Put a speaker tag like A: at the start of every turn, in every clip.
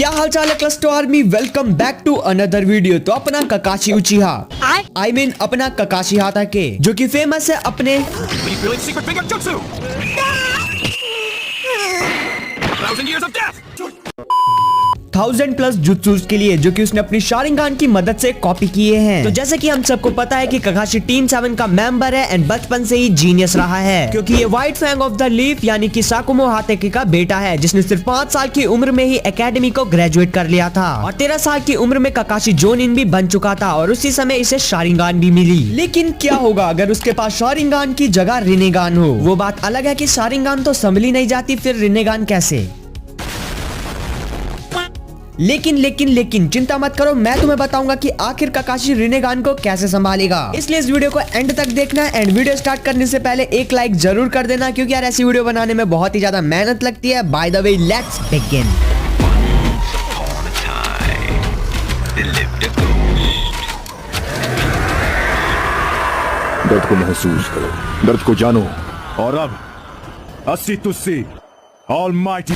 A: क्या हाल चाल है क्लस्टो army, welcome back to another video. तो अपना ककाशी उचिहा आई मीन अपना ककाशी हाताके जो कि फेमस है अपने थाउजेंड प्लस जुत्सूस के लिए, जो कि उसने अपनी शारिंगान की मदद से कॉपी किए हैं। तो जैसे कि हम सबको पता है कि ककाशी टीम 7 का मेंबर है एंड बचपन से ही जीनियस रहा है, क्योंकि ये White Fang of the Leaf यानी कि साकुमो हाताके का बेटा है, जिसने सिर्फ 5 साल की उम्र में ही एकेडमी को ग्रेजुएट कर लिया था और 13 साल की उम्र में ककाशी जोनिन भी बन चुका था और उसी समय इसे शारिंगान भी मिली। लेकिन क्या होगा अगर उसके पास शारिंगान की जगह रिनेगान हो? वो बात अलग है कि शारिंगान तो संभली नहीं जाती, फिर रिनेगान कैसे? लेकिन चिंता मत करो, मैं तुम्हें बताऊंगा कि आखिर ककाशी रिनेगान को कैसे संभालेगा। इसलिए इस वीडियो को एंड तक देखना एंड वीडियो स्टार्ट करने से पहले एक लाइक जरूर कर देना, क्योंकि यार ऐसी वीडियो बनाने में बहुत ही ज्यादा मेहनत लगती है। By the way, let's begin.
B: दर्द को महसूस करो, दर्द को जानो, और अब अस्सी तुस्सी ऑलमाइटी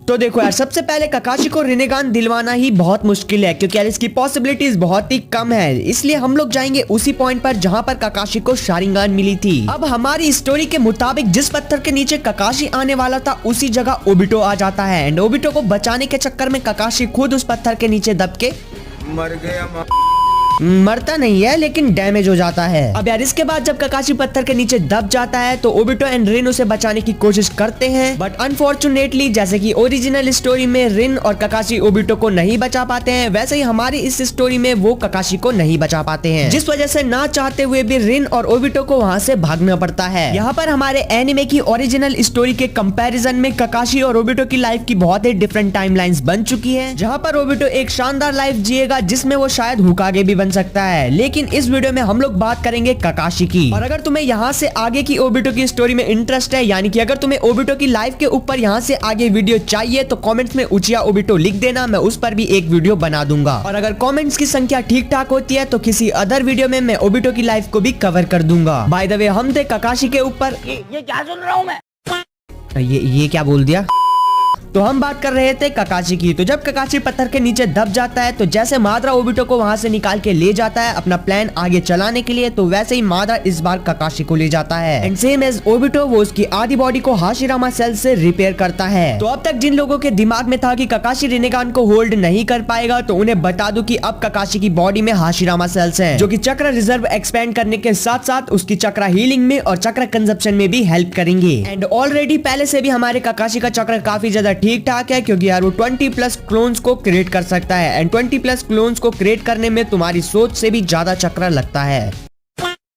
A: तो देखो यार, सबसे पहले ककाशी को रिनेगान दिलवाना ही बहुत मुश्किल है, क्योंकि यार इसकी पॉसिबिलिटीज बहुत ही कम है। इसलिए हम लोग जाएंगे उसी पॉइंट पर जहां पर ककाशी को शारिंगान मिली थी। अब हमारी स्टोरी के मुताबिक जिस पत्थर के नीचे ककाशी आने वाला था उसी जगह ओबिटो आ जाता है एंड ओबिटो को बचाने के चक्कर में ककाशी खुद उस पत्थर के नीचे दब के
C: मर गया।
A: मरता नहीं है लेकिन डैमेज हो जाता है। अब यार इसके बाद जब ककाशी पत्थर के नीचे दब जाता है तो ओबिटो एंड रिन उसे बचाने की कोशिश करते हैं, बट अनफॉर्चुनेटली जैसे कि ओरिजिनल स्टोरी में रिन और ककाशी ओबिटो को नहीं बचा पाते हैं, वैसे ही हमारी इस स्टोरी में वो ककाशी को नहीं बचा पाते हैं, जिस वजह से ना चाहते हुए भी रिन और ओबिटो को वहाँ से भागना पड़ता है। यहाँ पर हमारे एनिमे की ओरिजिनल स्टोरी के कंपैरिजन में ककाशी और ओबिटो की लाइफ की बहुत ही डिफरेंट टाइमलाइंस बन चुकी है, जहाँ पर ओबिटो एक शानदार लाइफ जिएगा जिसमें वो शायद हुकागे भी सकता है। लेकिन इस वीडियो में हम लोग बात करेंगे ककाशी की। और अगर तुम्हें यहाँ से आगे की ओबिटो की स्टोरी में इंटरेस्ट है, यानी कि अगर तुम्हें ओबिटो की लाइफ के ऊपर यहाँ से आगे वीडियो चाहिए, तो कमेंट्स में उचिहा ओबिटो लिख देना, मैं उस पर भी एक वीडियो बना दूंगा। और अगर कमेंट्स की संख्या ठीक ठाक होती है तो किसी अदर वीडियो में मैं ओबिटो की लाइफ को भी कवर कर दूंगा। बाय द वे, हम थे ककाशी के ऊपर।
C: ये क्या सुन रहा हूँ मैं?
A: ये क्या बोल दिया? तो हम बात कर रहे थे ककाशी की। तो जब ककाशी पत्थर के नीचे दब जाता है तो जैसे मादरा ओबिटो को वहां से निकाल के ले जाता है अपना प्लान आगे चलाने के लिए, तो वैसे ही मादरा इस बार ककाशी को ले जाता है एंड सेम एज ओबिटो वो उसकी आधी बॉडी को हाशिरामा सेल से रिपेयर करता है। तो अब तक जिन लोगों के दिमाग में था कि ककाशी रिनेगान को होल्ड नहीं कर पाएगा, तो उन्हें बता दूं कि अब ककाशी की बॉडी में हाशिरामा सेल्स हैं, जो कि चक्र रिजर्व एक्सपेंड करने के साथ साथ उसकी चक्र हीलिंग में और चक्र कंजप्शन में भी हेल्प करेंगे। एंड ऑलरेडी पहले से भी हमारे ककाशी का चक्र काफी ज्यादा ठीक ठाक है, क्योंकि यार वो 20 प्लस क्लोन्स को क्रिएट कर सकता है एंड 20 प्लस क्लोन्स को क्रिएट करने में तुम्हारी सोच से भी ज्यादा चक्र लगता है।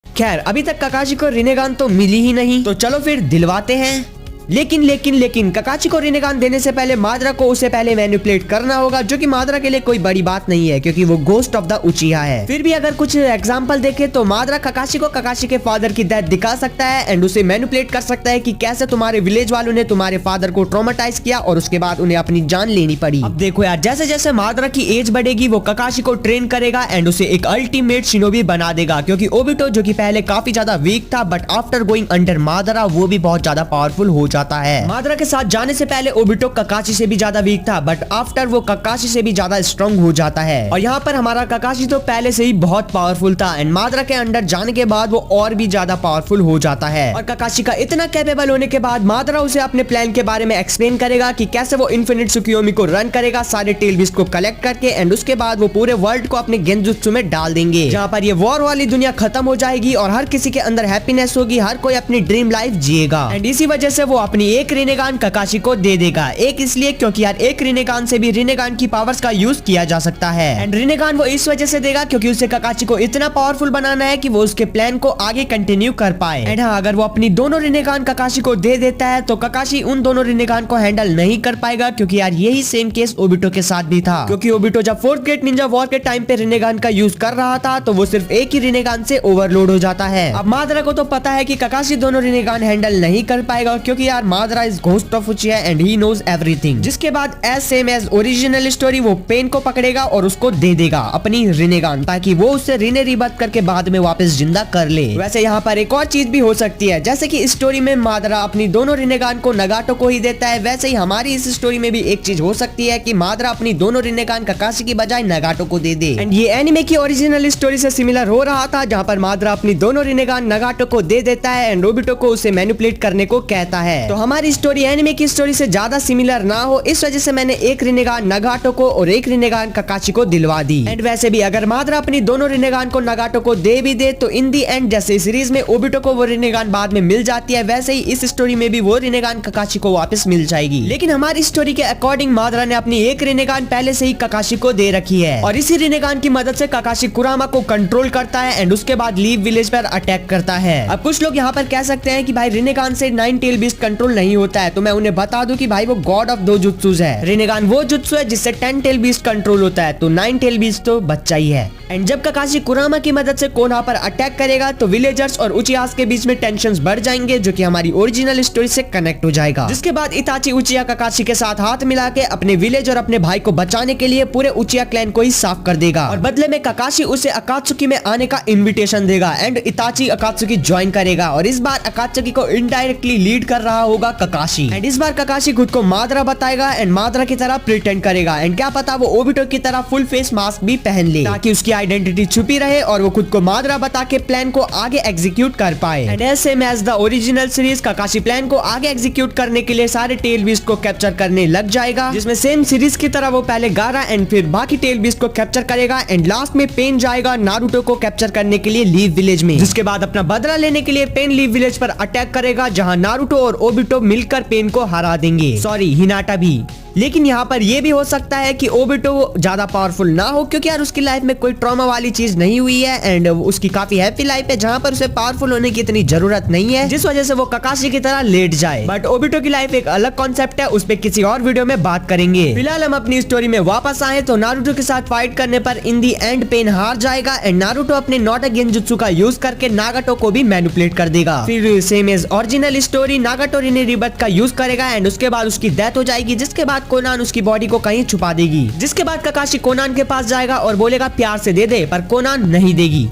A: खैर, अभी तक ककाशी को रिनेगान तो मिली ही नहीं, तो चलो फिर दिलवाते हैं। लेकिन ककाशी को रिनेगान देने से पहले मादरा को उसे पहले मैनिपुलेट करना होगा, जो कि मादरा के लिए कोई बड़ी बात नहीं है, क्योंकि वो गोस्ट ऑफ द उचिहा है। फिर भी अगर कुछ एग्जांपल देखे तो मादरा ककाशी को ककाशी के फादर की डेथ दिखा सकता है एंड उसे मैनिपुलेट कर सकता है कि कैसे तुम्हारे विलेज वालों ने तुम्हारे फादर को ट्रॉमेटाइज किया और उसके बाद उन्हें अपनी जान लेनी पड़ी। अब देखो यार, जैसे जैसे मादरा की एज बढ़ेगी वो ककाशी को ट्रेन करेगा एंड उसे एक अल्टीमेट शिनोबी बना देगा, क्योंकि ओबिटो जो कि पहले काफी ज्यादा वीक था बट आफ्टर गोइंग अंडर मादरा वो भी बहुत ज्यादा पावरफुल हो जाता है। मादरा के साथ जाने से पहले ओबिटो ककाशी से भी ज्यादा वीक था, बट आफ्टर वो ककाशी से भी ज्यादा स्ट्रॉन्ग हो जाता है। और यहाँ पर हमारा ककाशी तो पहले से ही बहुत पावरफुल था एंड मादरा के अंडर जाने के बाद वो और भी ज्यादा पावरफुल हो जाता है। और ककाशी का इतना कैपेबल होने के बाद मादरा उसे अपने प्लान के बारे में एक्सप्लेन करेगा कि कैसे वो इन्फिनिट सुकियोमी को रन करेगा सारे टेल बीस्ट को कलेक्ट करके, एंड उसके बाद वो पूरे वर्ल्ड को अपने गेंजुत्सु में डाल देंगे, जहाँ पर ये वॉर वाली दुनिया खत्म हो जाएगी और हर किसी के अंदर हैप्पीनेस होगी, हर कोई अपनी ड्रीम लाइफ जिएगा। एंड इसी वजह से वो अपनी एक रिनेगान ककाशी को दे देगा। एक इसलिए क्योंकि यार एक रिनेगान से भी रिनेगान की पावर्स का यूज किया जा सकता है एंड रिनेगान वो इस वजह से देगा क्योंकि उसे ककाशी को इतना पावरफुल बनाना है कि वो उसके प्लान को आगे कंटिन्यू कर पाए। एंड हाँ, अगर वो अपनी दोनों रिनेगान ककाशी को दे देता है तो ककाशी उन दोनों रिनेगान को हैंडल नहीं कर पाएगा, क्योंकि यार यही सेम केस ओबिटो के साथ भी था, क्योंकि ओबिटो जब फोर्थ ग्रेट निंजा वॉर के टाइम पे रिनेगान का यूज कर रहा था तो वो सिर्फ एक ही रिनेगान से ओवरलोड हो जाता है। अब मादरा को तो पता है कि ककाशी दोनों रिनेगान हैंडल नहीं कर पाएगा, क्योंकि यार Madara is ghost of Uchiha and he knows everything. जिसके बाद as same as original story वो पेन को पकड़ेगा और उसको दे देगा अपनी रिनेगान, ताकि वो उससे रिने रिबर्थ करके बाद में वापस जिंदा कर ले। वैसे यहाँ पर एक और चीज भी हो सकती है, जैसे कि स्टोरी में मादरा अपनी दोनों रिनेगान को नगाटो को ही देता है, वैसे ही हमारी इस स्टोरी में भी एक चीज हो सकती है कि मादरा अपनी दोनों रिनेगान ककाशी की बजाय नगाटो को दे दे। एंड ये एनिमे की ओरिजिनल स्टोरी से सिमिलर हो रहा था, जहाँ पर मादरा अपनी दोनों रिनेगान नगाटो को दे देता है एंड ओबिटो को उसे मैनिपुलेट करने को कहता है। तो हमारी स्टोरी एनिमे की स्टोरी से ज्यादा सिमिलर ना हो, इस वजह से मैंने एक रिनेगान नगाटो को और एक रिनेगान ककाशी को दिलवा दी। एंड वैसे भी अगर मादरा अपनी दोनों रिनेगान को नगाटो को दे भी दे तो इन दी एंड जैसे सीरीज में ओबिटो को वो रिनेगान बाद में मिल जाती है, वैसे ही इस स्टोरी में भी वो रिनेगान ककाशी को वापस मिल जाएगी। लेकिन हमारी स्टोरी के अकॉर्डिंग मादरा ने अपनी एक रिनेगान पहले से ही ककाशी को दे रखी है और इसी रिनेगान की मदद से ककाशी कुरामा को कंट्रोल करता है एंड उसके बाद लीव विलेज पर अटैक करता है। अब कुछ लोग यहाँ पर कह सकते हैं कि भाई रिनेगान से 9 टेल बीस्ट कंट्रोल नहीं होता है, तो मैं उन्हें बता दूं कि भाई वो गॉड ऑफ दो जुत्सुज है। रिनेगान वो जुत्सु है जिससे 10 टेल बीस्ट कंट्रोल होता है, तो 9 टेल बीस्ट तो बच्चा ही है। एंड जब ककाशी कुरामा की मदद से कोनहा पर अटैक करेगा तो विलेजर्स और उचियास के बीच में टेंशंस बढ़ जाएंगे, जो कि हमारी ओरिजिनल स्टोरी से कनेक्ट हो जाएगा। जिसके बाद इताची उचिया ककाशी के साथ हाथ मिला के अपने विलेज और अपने भाई को बचाने के लिए पूरे उचिया क्लैन को ही साफ कर देगा और बदले में ककाशी उसे अकात्सुकी में आने का इन्विटेशन देगा एंड इताची अकात्सुकी ज्वाइन करेगा और इस बार अकात्सुकी को इनडायरेक्टली लीड कर रहा होगा ककाशी। एंड इस बार ककाशी खुद को मादरा बताएगा एंड मादरा की तरह प्रिटेंड करेगा एंड क्या पता वो ओबिटो की तरह फुल फेस मास्क भी पहन ले, ताकि उसकी आइडेंटिटी छुपी रहे और वो खुद को मादरा बता के प्लान को आगे एग्जीक्यूट कर पाए। एंड ऐसे में as the original series Kakashi plan को आगे एग्जीक्यूट करने के लिए सारे टेल बीस्ट को कैप्चर करने लग जाएगा, जिसमें सेम सीरीज की तरह वो पहले गारा एंड फिर बाकी टेल बीस्ट को कैप्चर करेगा एंड लास्ट में पेन जाएगा नारुतो को कैप्चर करने के लिए लीव विलेज में। जिसके बाद अपना बदला लेने के लिए पेन लीव विलेज पर अटैक करेगा, जहां नारुतो और ओबिटो मिलकर पेन को हरा देंगे, सॉरी हिनाटा भी। लेकिन यहाँ पर यह भी हो सकता है कि ओबिटो ज्यादा पावरफुल ना हो, क्योंकि यार उसकी लाइफ में कोई ट्रॉमा वाली चीज नहीं हुई है एंड उसकी काफी हैप्पी लाइफ है, जहाँ पर उसे पावरफुल होने की इतनी जरूरत नहीं है, जिस वजह से वो ककाशी की तरह लेट जाए। बट ओबिटो की लाइफ एक अलग कॉन्सेप्ट है, उस पर किसी और वीडियो में बात करेंगे। फिलहाल हम अपनी स्टोरी में वापस आए तो नारुतो के साथ फाइट करने पर इन दी एंड पेन हार जाएगा एंड नारुतो अपने नॉट अ गेंजुत्सु का यूज करके नागाटो को भी मैनिपुलेट कर देगा। फिर same as original story Nagato Rinne rebirth का यूज करेगा एंड उसके बाद उसकी डेथ हो जाएगी, जिसके बाद कोनान उसकी बॉडी को कहीं छुपा देगी। जिसके बाद ककाशी कोनान के पास जाएगा और बोलेगा प्यार से दे दे, पर कोनान नहीं देगी।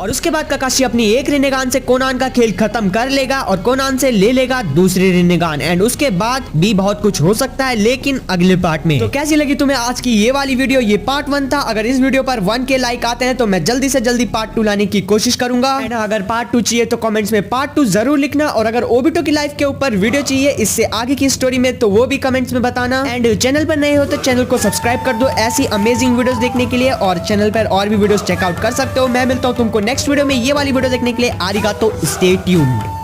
A: और उसके बाद ककाशी अपनी एक रिनेगान से कोनान का खेल खत्म कर लेगा और कोनान से ले लेगा दूसरी रिनेगान एंड उसके बाद भी बहुत कुछ हो सकता है, लेकिन अगले पार्ट में। तो कैसी लगी तुम्हें आज की ये वाली वीडियो? ये पार्ट 1 था। अगर इस वीडियो पर 1K लाइक आते हैं तो मैं जल्दी से जल्दी पार्ट 2 लाने की कोशिश करूंगा एंड अगर पार्ट 2 चाहिए तो कमेंट्स में पार्ट 2 जरूर लिखना और अगर ओबिटो की लाइफ के ऊपर वीडियो चाहिए इससे आगे की स्टोरी में तो वो भी कमेंट्स में बताना एंड चैनल पर नए हो तो चैनल को सब्सक्राइब कर दो ऐसी अमेजिंग वीडियोस देखने के लिए और चैनल पर और भी वीडियोस चेकआउट कर सकते हो। मैं मिलता हूँ तुमको नेक्स्ट वीडियो में ये वाली वीडियो देखने के लिए। आरिगातो, स्टे ट्यून्ड।